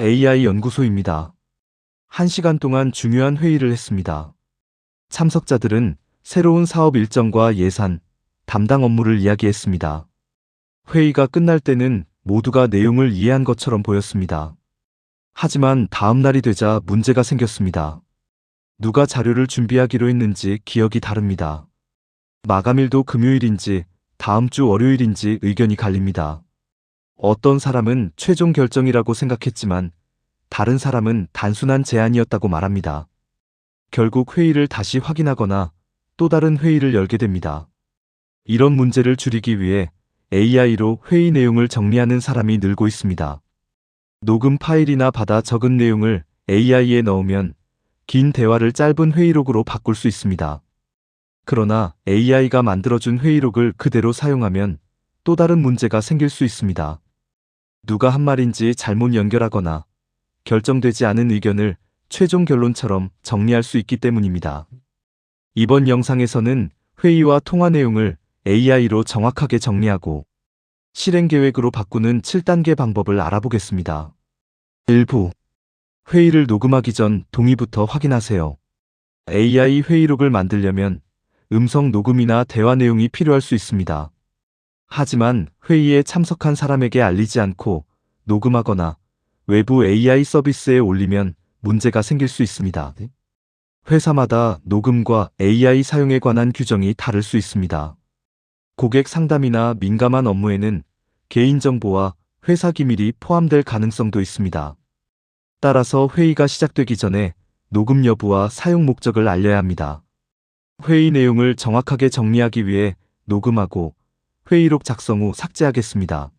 AI 연구소입니다. 1시간 동안 중요한 회의를 했습니다. 참석자들은 새로운 사업 일정과 예산, 담당 업무를 이야기했습니다. 회의가 끝날 때는 모두가 내용을 이해한 것처럼 보였습니다. 하지만 다음 날이 되자 문제가 생겼습니다. 누가 자료를 준비하기로 했는지 기억이 다릅니다. 마감일도 금요일인지 다음 주 월요일인지 의견이 갈립니다. 어떤 사람은 최종 결정이라고 생각했지만 다른 사람은 단순한 제안이었다고 말합니다. 결국 회의를 다시 확인하거나 또 다른 회의를 열게 됩니다. 이런 문제를 줄이기 위해 AI로 회의 내용을 정리하는 사람이 늘고 있습니다. 녹음 파일이나 받아 적은 내용을 AI에 넣으면 긴 대화를 짧은 회의록으로 바꿀 수 있습니다. 그러나 AI가 만들어준 회의록을 그대로 사용하면 또 다른 문제가 생길 수 있습니다. 누가 한 말인지 잘못 연결하거나 결정되지 않은 의견을 최종 결론처럼 정리할 수 있기 때문입니다. 이번 영상에서는 회의와 통화 내용을 AI로 정확하게 정리하고 실행 계획으로 바꾸는 7단계 방법을 알아보겠습니다. 1부. 회의를 녹음하기 전 동의부터 확인하세요. AI 회의록을 만들려면 음성 녹음이나 대화 내용이 필요할 수 있습니다. 하지만 회의에 참석한 사람에게 알리지 않고 녹음하거나 외부 AI 서비스에 올리면 문제가 생길 수 있습니다. 회사마다 녹음과 AI 사용에 관한 규정이 다를 수 있습니다. 고객 상담이나 민감한 업무에는 개인정보와 회사 기밀이 포함될 가능성도 있습니다. 따라서 회의가 시작되기 전에 녹음 여부와 사용 목적을 알려야 합니다. 회의 내용을 정확하게 정리하기 위해 녹음하고 회의록 작성 후 삭제하겠습니다.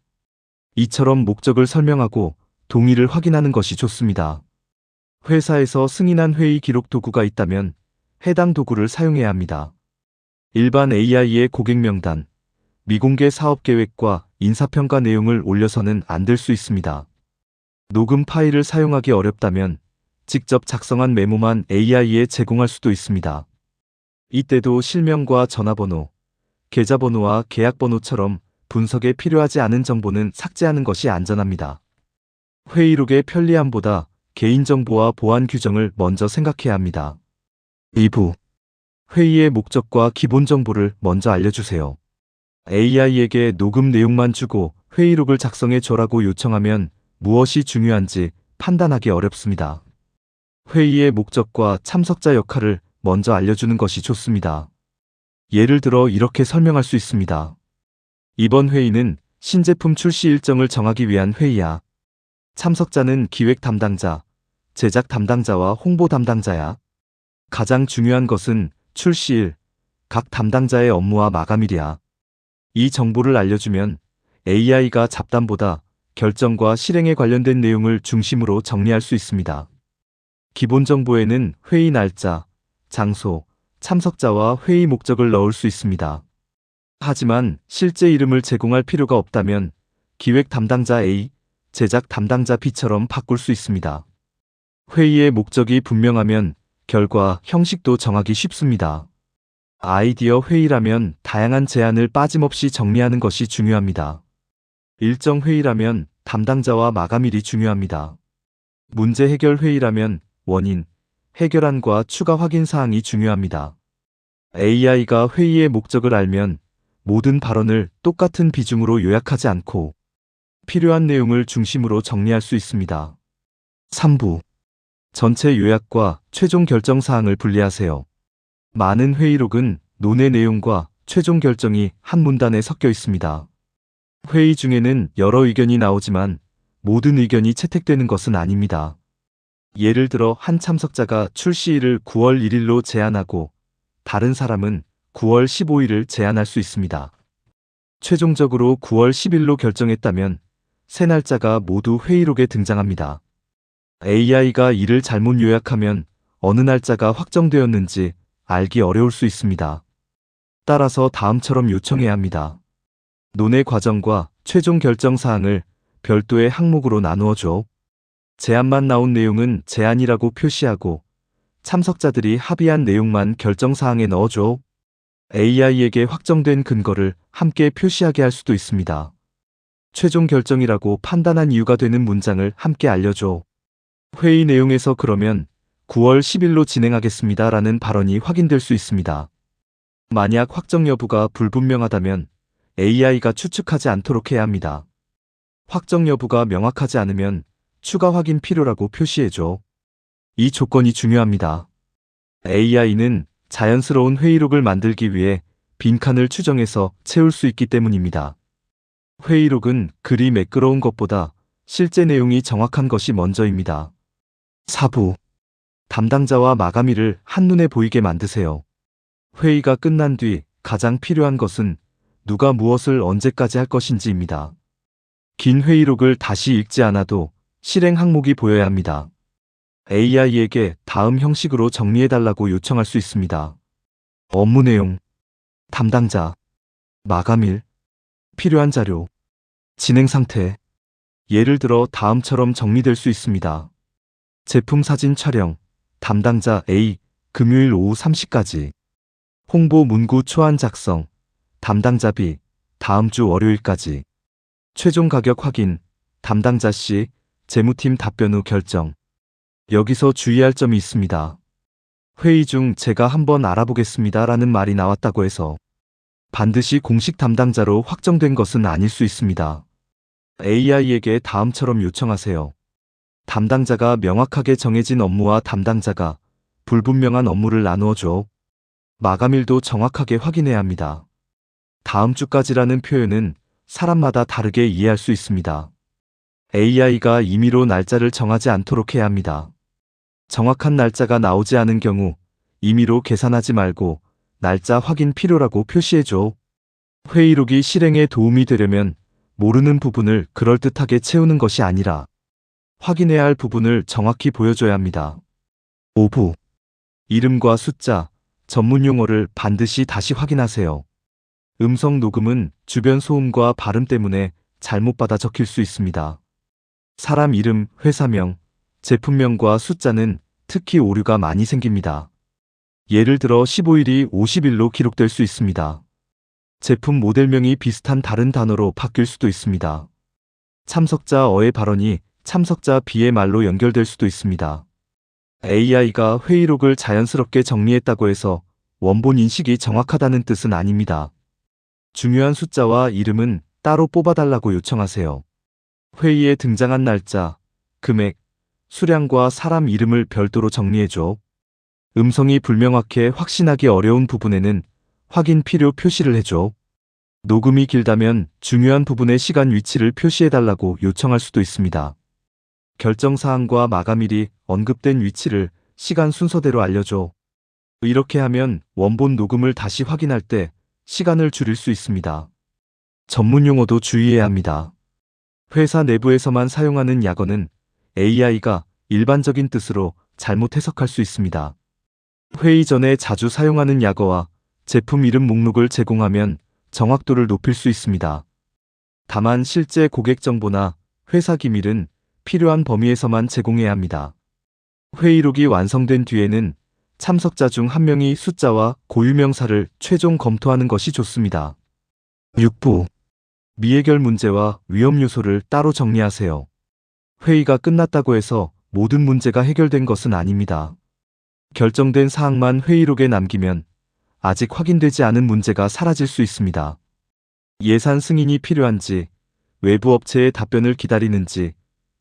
이처럼 목적을 설명하고 동의를 확인하는 것이 좋습니다. 회사에서 승인한 회의 기록 도구가 있다면 해당 도구를 사용해야 합니다. 일반 AI의 고객 명단, 미공개 사업 계획과 인사평가 내용을 올려서는 안 될 수 있습니다. 녹음 파일을 사용하기 어렵다면 직접 작성한 메모만 AI에 제공할 수도 있습니다. 이때도 실명과 전화번호, 계좌번호와 계약번호처럼 분석에 필요하지 않은 정보는 삭제하는 것이 안전합니다. 회의록의 편리함보다 개인정보와 보안 규정을 먼저 생각해야 합니다. 2부. 회의의 목적과 기본 정보를 먼저 알려주세요. AI에게 녹음 내용만 주고 회의록을 작성해 줘라고 요청하면 무엇이 중요한지 판단하기 어렵습니다. 회의의 목적과 참석자 역할을 먼저 알려주는 것이 좋습니다. 예를 들어 이렇게 설명할 수 있습니다. 이번 회의는 신제품 출시 일정을 정하기 위한 회의야. 참석자는 기획 담당자, 제작 담당자와 홍보 담당자야. 가장 중요한 것은 출시일, 각 담당자의 업무와 마감일이야. 이 정보를 알려주면 AI가 잡담보다 결정과 실행에 관련된 내용을 중심으로 정리할 수 있습니다. 기본 정보에는 회의 날짜, 장소, 참석자와 회의 목적을 넣을 수 있습니다. 하지만 실제 이름을 제공할 필요가 없다면 기획 담당자 A, 제작 담당자 B처럼 바꿀 수 있습니다. 회의의 목적이 분명하면 결과, 형식도 정하기 쉽습니다. 아이디어 회의라면 다양한 제안을 빠짐없이 정리하는 것이 중요합니다. 일정 회의라면 담당자와 마감일이 중요합니다. 문제 해결 회의라면 원인, 해결안과 추가 확인 사항이 중요합니다. AI가 회의의 목적을 알면 모든 발언을 똑같은 비중으로 요약하지 않고 필요한 내용을 중심으로 정리할 수 있습니다. 3부. 전체 요약과 최종 결정 사항을 분리하세요. 많은 회의록은 논의 내용과 최종 결정이 한 문단에 섞여 있습니다. 회의 중에는 여러 의견이 나오지만 모든 의견이 채택되는 것은 아닙니다. 예를 들어 한 참석자가 출시일을 9월 1일로 제안하고 다른 사람은 9월 15일을 제안할 수 있습니다. 최종적으로 9월 10일로 결정했다면 세 날짜가 모두 회의록에 등장합니다. AI가 이를 잘못 요약하면 어느 날짜가 확정되었는지 알기 어려울 수 있습니다. 따라서 다음처럼 요청해야 합니다. 논의 과정과 최종 결정 사항을 별도의 항목으로 나누어 줘. 제안만 나온 내용은 제안이라고 표시하고 참석자들이 합의한 내용만 결정사항에 넣어줘. AI에게 확정된 근거를 함께 표시하게 할 수도 있습니다. 최종 결정이라고 판단한 이유가 되는 문장을 함께 알려줘. 회의 내용에서 그러면 9월 10일로 진행하겠습니다라는 발언이 확인될 수 있습니다. 만약 확정 여부가 불분명하다면 AI가 추측하지 않도록 해야 합니다. 확정 여부가 명확하지 않으면 추가 확인 필요라고 표시해줘. 이 조건이 중요합니다. AI는 자연스러운 회의록을 만들기 위해 빈칸을 추정해서 채울 수 있기 때문입니다. 회의록은 글이 매끄러운 것보다 실제 내용이 정확한 것이 먼저입니다. 4부. 담당자와 마감일을 한눈에 보이게 만드세요. 회의가 끝난 뒤 가장 필요한 것은 누가 무엇을 언제까지 할 것인지입니다. 긴 회의록을 다시 읽지 않아도 실행 항목이 보여야 합니다. AI에게 다음 형식으로 정리해달라고 요청할 수 있습니다. 업무 내용, 담당자, 마감일, 필요한 자료, 진행 상태. 예를 들어 다음처럼 정리될 수 있습니다. 제품 사진 촬영, 담당자 A, 금요일 오후 3시까지. 홍보 문구 초안 작성, 담당자 B, 다음 주 월요일까지. 최종 가격 확인, 담당자 C, 재무팀 답변 후 결정. 여기서 주의할 점이 있습니다. 회의 중 제가 한번 알아보겠습니다 라는 말이 나왔다고 해서 반드시 공식 담당자로 확정된 것은 아닐 수 있습니다. AI에게 다음처럼 요청하세요. 담당자가 명확하게 정해진 업무와 담당자가 불분명한 업무를 나누어줘. 마감일도 정확하게 확인해야 합니다. 다음 주까지라는 표현은 사람마다 다르게 이해할 수 있습니다. AI가 임의로 날짜를 정하지 않도록 해야 합니다. 정확한 날짜가 나오지 않은 경우 임의로 계산하지 말고 날짜 확인 필요라고 표시해줘. 회의록이 실행에 도움이 되려면 모르는 부분을 그럴듯하게 채우는 것이 아니라 확인해야 할 부분을 정확히 보여줘야 합니다. 5부. 이름과 숫자, 전문 용어를 반드시 다시 확인하세요. 음성 녹음은 주변 소음과 발음 때문에 잘못 받아 적힐 수 있습니다. 사람 이름, 회사명, 제품명과 숫자는 특히 오류가 많이 생깁니다. 예를 들어 15일이 50일로 기록될 수 있습니다. 제품 모델명이 비슷한 다른 단어로 바뀔 수도 있습니다. 참석자 어의 발언이 참석자 B의 말로 연결될 수도 있습니다. AI가 회의록을 자연스럽게 정리했다고 해서 원본 인식이 정확하다는 뜻은 아닙니다. 중요한 숫자와 이름은 따로 뽑아달라고 요청하세요. 회의에 등장한 날짜, 금액, 수량과 사람 이름을 별도로 정리해줘. 음성이 불명확해 확신하기 어려운 부분에는 확인 필요 표시를 해줘. 녹음이 길다면 중요한 부분의 시간 위치를 표시해달라고 요청할 수도 있습니다. 결정사항과 마감일이 언급된 위치를 시간 순서대로 알려줘. 이렇게 하면 원본 녹음을 다시 확인할 때 시간을 줄일 수 있습니다. 전문 용어도 주의해야 합니다. 회사 내부에서만 사용하는 약어는 AI가 일반적인 뜻으로 잘못 해석할 수 있습니다. 회의 전에 자주 사용하는 약어와 제품 이름 목록을 제공하면 정확도를 높일 수 있습니다. 다만 실제 고객 정보나 회사 기밀은 필요한 범위에서만 제공해야 합니다. 회의록이 완성된 뒤에는 참석자 중 한 명이 숫자와 고유명사를 최종 검토하는 것이 좋습니다. 6부. 미해결 문제와 위험 요소를 따로 정리하세요. 회의가 끝났다고 해서 모든 문제가 해결된 것은 아닙니다. 결정된 사항만 회의록에 남기면 아직 확인되지 않은 문제가 사라질 수 있습니다. 예산 승인이 필요한지, 외부 업체의 답변을 기다리는지,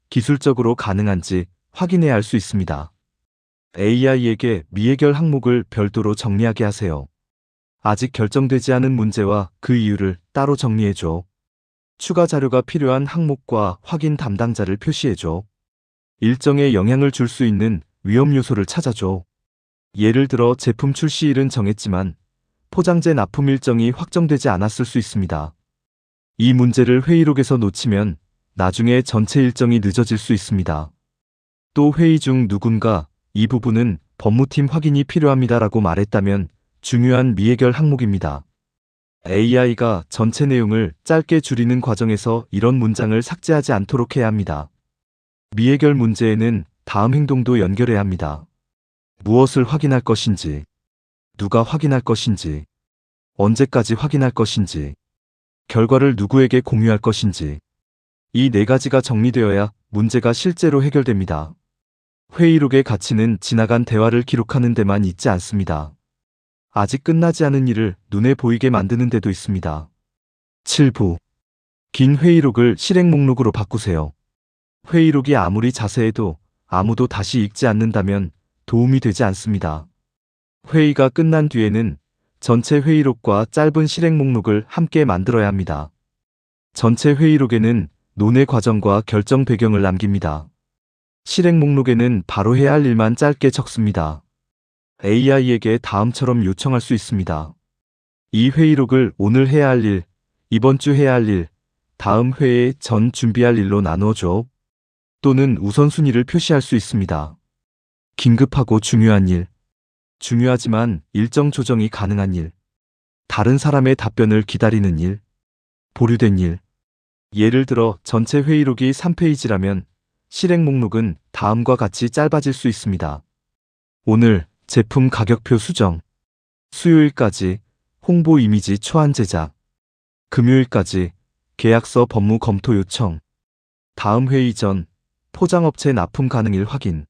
기술적으로 가능한지 확인해야 할 수 있습니다. AI에게 미해결 항목을 별도로 정리하게 하세요. 아직 결정되지 않은 문제와 그 이유를 따로 정리해줘. 추가 자료가 필요한 항목과 확인 담당자를 표시해줘. 일정에 영향을 줄 수 있는 위험 요소를 찾아줘. 예를 들어 제품 출시일은 정했지만 포장재 납품 일정이 확정되지 않았을 수 있습니다. 이 문제를 회의록에서 놓치면 나중에 전체 일정이 늦어질 수 있습니다. 또 회의 중 누군가 이 부분은 법무팀 확인이 필요합니다라고 말했다면 중요한 미해결 항목입니다. AI가 전체 내용을 짧게 줄이는 과정에서 이런 문장을 삭제하지 않도록 해야 합니다. 미해결 문제에는 다음 행동도 연결해야 합니다. 무엇을 확인할 것인지, 누가 확인할 것인지, 언제까지 확인할 것인지, 결과를 누구에게 공유할 것인지. 이 네 가지가 정리되어야 문제가 실제로 해결됩니다. 회의록의 가치는 지나간 대화를 기록하는 데만 있지 않습니다. 아직 끝나지 않은 일을 눈에 보이게 만드는 데도 있습니다. 7부. 긴 회의록을 실행 목록으로 바꾸세요. 회의록이 아무리 자세해도 아무도 다시 읽지 않는다면 도움이 되지 않습니다. 회의가 끝난 뒤에는 전체 회의록과 짧은 실행 목록을 함께 만들어야 합니다. 전체 회의록에는 논의 과정과 결정 배경을 남깁니다. 실행 목록에는 바로 해야 할 일만 짧게 적습니다. AI에게 다음처럼 요청할 수 있습니다. 이 회의록을 오늘 해야 할 일, 이번 주 해야 할 일, 다음 회에 전 준비할 일로 나누어줘. 또는 우선순위를 표시할 수 있습니다. 긴급하고 중요한 일, 중요하지만 일정 조정이 가능한 일, 다른 사람의 답변을 기다리는 일, 보류된 일. 예를 들어 전체 회의록이 3페이지라면 실행 목록은 다음과 같이 짧아질 수 있습니다. 오늘 제품 가격표 수정, 수요일까지 홍보 이미지 초안 제작, 금요일까지 계약서 법무 검토 요청, 다음 회의 전 포장업체 납품 가능일 확인.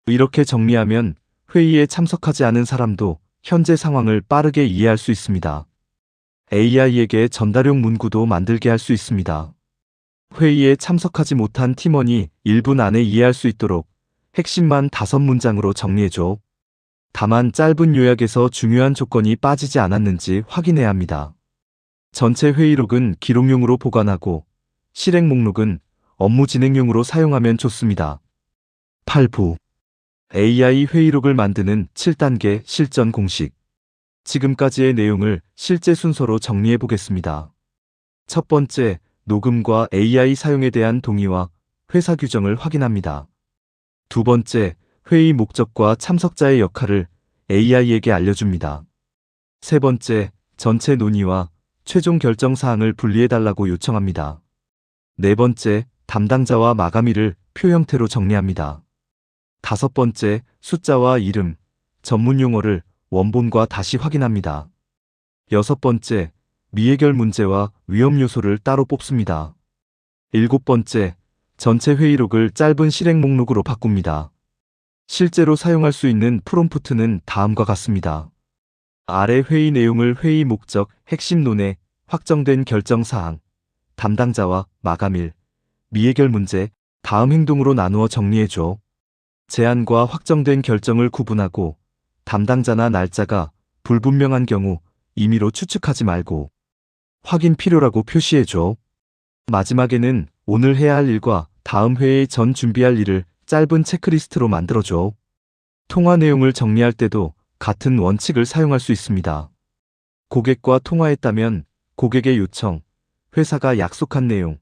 이렇게 정리하면 회의에 참석하지 않은 사람도 현재 상황을 빠르게 이해할 수 있습니다. AI에게 전달용 문구도 만들게 할 수 있습니다. 회의에 참석하지 못한 팀원이 1분 안에 이해할 수 있도록 핵심만 5문장으로 정리해줘. 다만 짧은 요약에서 중요한 조건이 빠지지 않았는지 확인해야 합니다. 전체 회의록은 기록용으로 보관하고 실행 목록은 업무 진행용으로 사용하면 좋습니다. 8부. AI 회의록을 만드는 7단계 실전 공식. 지금까지의 내용을 실제 순서로 정리해 보겠습니다. 첫 번째, 녹음과 AI 사용에 대한 동의와 회사 규정을 확인합니다. 두 번째, 회의 목적과 참석자의 역할을 AI에게 알려줍니다. 세 번째, 전체 논의와 최종 결정 사항을 분리해달라고 요청합니다. 네 번째, 담당자와 마감일을 표 형태로 정리합니다. 다섯 번째, 숫자와 이름, 전문 용어를 원본과 다시 확인합니다. 여섯 번째, 미해결 문제와 위험 요소를 따로 뽑습니다. 일곱 번째, 전체 회의록을 짧은 실행 목록으로 바꿉니다. 실제로 사용할 수 있는 프롬프트는 다음과 같습니다. 아래 회의 내용을 회의 목적, 핵심 논의, 확정된 결정 사항, 담당자와 마감일, 미해결 문제, 다음 행동으로 나누어 정리해줘. 제안과 확정된 결정을 구분하고 담당자나 날짜가 불분명한 경우 임의로 추측하지 말고 확인 필요라고 표시해줘. 마지막에는 오늘 해야 할 일과 다음 회의 전 준비할 일을 짧은 체크리스트로 만들어줘. 통화 내용을 정리할 때도 같은 원칙을 사용할 수 있습니다. 고객과 통화했다면 고객의 요청, 회사가 약속한 내용,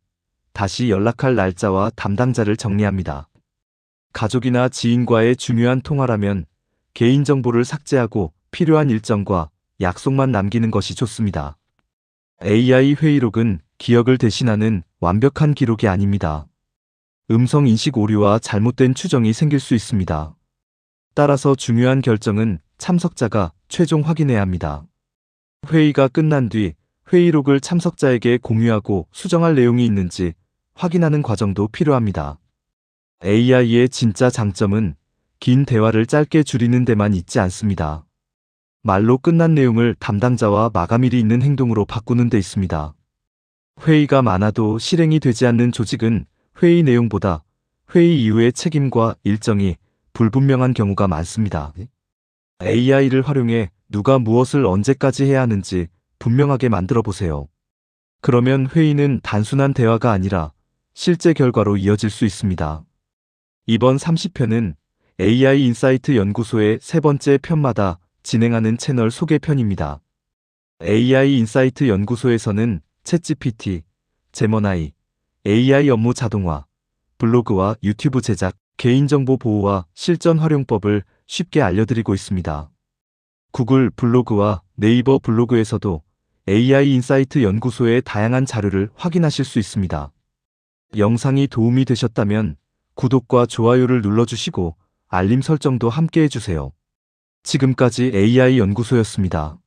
다시 연락할 날짜와 담당자를 정리합니다. 가족이나 지인과의 중요한 통화라면 개인정보를 삭제하고 필요한 일정과 약속만 남기는 것이 좋습니다. AI 회의록은 기억을 대신하는 완벽한 기록이 아닙니다. 음성 인식 오류와 잘못된 추정이 생길 수 있습니다. 따라서 중요한 결정은 참석자가 최종 확인해야 합니다. 회의가 끝난 뒤 회의록을 참석자에게 공유하고 수정할 내용이 있는지 확인하는 과정도 필요합니다. AI의 진짜 장점은 긴 대화를 짧게 줄이는 데만 있지 않습니다. 말로 끝난 내용을 담당자와 마감일이 있는 행동으로 바꾸는 데 있습니다. 회의가 많아도 실행이 되지 않는 조직은 회의 내용보다 회의 이후의 책임과 일정이 불분명한 경우가 많습니다. AI를 활용해 누가 무엇을 언제까지 해야 하는지 분명하게 만들어 보세요. 그러면 회의는 단순한 대화가 아니라 실제 결과로 이어질 수 있습니다. 이번 30편은 AI 인사이트 연구소의 세 번째 편마다 진행하는 채널 소개편입니다. AI 인사이트 연구소에서는 챗GPT, 제머나이, AI 업무 자동화, 블로그와 유튜브 제작, 개인정보 보호와 실전 활용법을 쉽게 알려드리고 있습니다. 구글 블로그와 네이버 블로그에서도 AI 인사이트 연구소의 다양한 자료를 확인하실 수 있습니다. 영상이 도움이 되셨다면 구독과 좋아요를 눌러주시고 알림 설정도 함께 해주세요. 지금까지 AI 연구소였습니다.